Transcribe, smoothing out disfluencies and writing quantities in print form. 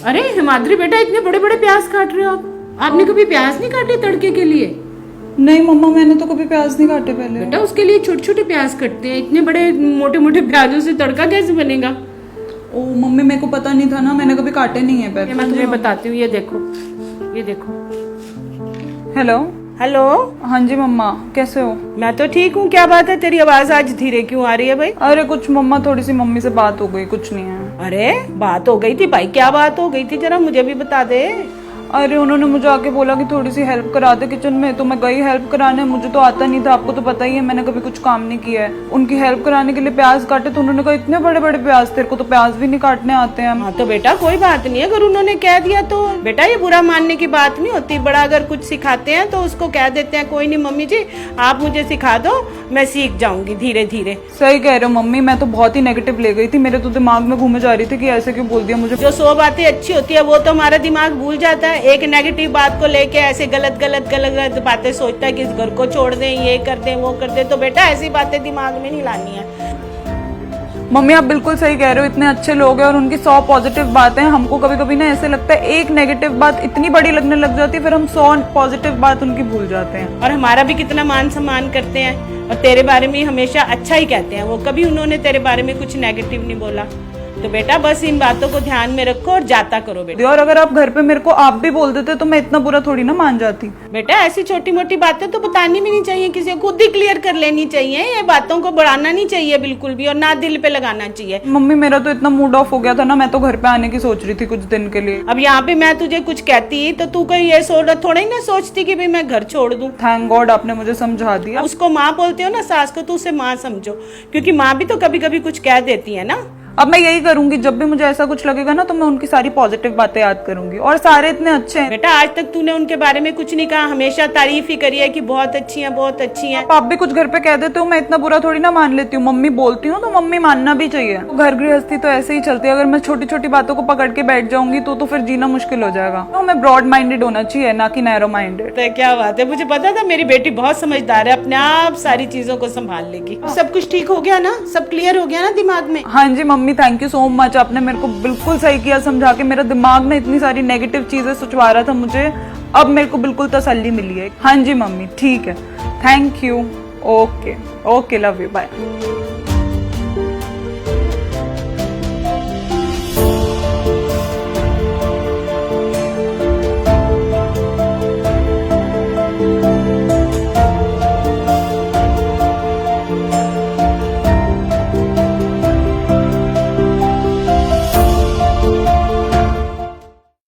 अरे हिमाद्री बेटा, इतने बड़े बड़े प्याज काट रहे हो आप? आपने कभी प्याज नहीं काटे तड़के के लिए? नहीं मम्मा, मैंने तो कभी प्याज नहीं काटे पहले। बेटा उसके लिए छोटे छोटे प्याज कटते हैं, इतने बड़े मोटे मोटे प्याजों से तड़का कैसे बनेगा? ओ मम्मी, मेरे को पता नहीं था ना, मैंने कभी काटे नहीं है पहले। मैं तुम्हें बताती हूँ, ये देखो, ये देखो। हेलो। हेलो। हाँ जी मम्मा, कैसे हो? मैं तो ठीक हूँ। क्या बात है, तेरी आवाज आज धीरे क्यों आ रही है भाई? अरे कुछ मम्मा, थोड़ी सी मम्मी से बात हो गई, कुछ नहीं है। अरे बात हो गई थी भाई, क्या बात हो गई थी, जरा मुझे भी बता दे। अरे उन्होंने मुझे आके बोला कि थोड़ी सी हेल्प करा दे किचन में, तो मैं गई हेल्प कराने। मुझे तो आता नहीं था, आपको तो पता ही है, मैंने कभी कुछ काम नहीं किया है। उनकी हेल्प कराने के लिए प्याज काटे तो उन्होंने कहा इतने बड़े बड़े प्याज, तेरे को तो प्याज भी नहीं काटने आते हैं। हाँ तो बेटा कोई बात नहीं है, अगर उन्होंने कह दिया तो बेटा ये बुरा मानने की बात नहीं होती। बड़ा अगर कुछ सिखाते हैं तो उसको कह देते हैं कोई नहीं मम्मी जी आप मुझे सिखा दो, मैं सीख जाऊंगी धीरे धीरे। सही कह रहे हो मम्मी, मैं तो बहुत ही नेगेटिव ले गई थी, मेरे तो दिमाग में घूमे जा रही थी कि ऐसे क्यों बोल दिया मुझे। जो 100 बातें अच्छी होती है वो तो हमारा दिमाग भूल जाता है, एक नेगेटिव बात को लेके ऐसे गलत गलत गलत गलत बातें सोचता है कि इस घर को छोड़ दें, ये कर दें, वो कर दें। तो बेटा ऐसी बातें दिमाग में नहीं लानी है। मम्मी आप बिल्कुल सही कह रहे हो, इतने अच्छे लोग हैं और उनकी 100 पॉजिटिव बातें हैं। हमको कभी कभी ना ऐसे लगता है एक नेगेटिव बात इतनी बड़ी लगने लग जाती है, फिर हम 100 पॉजिटिव बात उनकी भूल जाते हैं। और हमारा भी कितना मान सम्मान करते हैं और तेरे बारे में हमेशा अच्छा ही कहते हैं वो, कभी उन्होंने तेरे बारे में कुछ नेगेटिव नहीं बोला। तो बेटा बस इन बातों को ध्यान में रखो और जाता करो बेटा। और अगर आप घर पे मेरे को आप भी बोल देते तो मैं इतना बुरा थोड़ी ना मान जाती। बेटा ऐसी छोटी मोटी बातें तो बतानी भी नहीं चाहिए, किसी को खुद ही क्लियर कर लेनी चाहिए। ये बातों को बढ़ाना नहीं चाहिए बिल्कुल भी, और ना दिल पे लगाना चाहिए। मम्मी मेरा तो इतना मूड ऑफ हो गया था ना, मैं तो घर पे आने की सोच रही थी कुछ दिन के लिए। अब यहाँ पे मैं तुझे कुछ कहती तो तू कहीं ये थोड़ा ही ना सोचती कि भाई मैं घर छोड़ दूं। थैंक गॉड आपने मुझे समझा दिया। उसको माँ बोलते हो ना सास को, तो उसे माँ समझो, क्योंकि माँ भी तो कभी कभी कुछ कह देती है ना। अब मैं यही करूंगी, जब भी मुझे ऐसा कुछ लगेगा ना तो मैं उनकी सारी पॉजिटिव बातें याद करूंगी। और सारे इतने अच्छे हैं बेटा, आज तक तूने उनके बारे में कुछ नहीं कहा, हमेशा तारीफ ही करी है कि बहुत अच्छी हैं, बहुत अच्छी हैं। आप भी कुछ घर पे कह देते हो, मैं इतना बुरा थोड़ी ना मान लेती हूँ। मम्मी बोलती हूँ तो मम्मी मानना भी चाहिए। घर गृहस्थी तो ऐसे ही चलती है, अगर मैं छोटी छोटी बातों को पकड़ के बैठ जाऊंगी तो फिर जीना मुश्किल हो जाएगा। तो मैं ब्रॉड माइंडेड होना चाहिए, ना कि नैरो माइंडेड। तो क्या बात है, मुझे पता था मेरी बेटी बहुत समझदार है, अपने आप सारी चीजों को संभाल लेगी। सब कुछ ठीक हो गया ना, सब क्लियर हो गया ना दिमाग में? हाँ जी mummy, thank you so much, आपने मेरे को बिल्कुल सही किया समझा के। मेरा दिमाग ना इतनी सारी नेगेटिव चीजें सोचवा रहा था मुझे, अब मेरे को बिल्कुल तसल्ली मिली है। हाँ जी मम्मी ठीक है, thank you. Okay okay, love you, bye.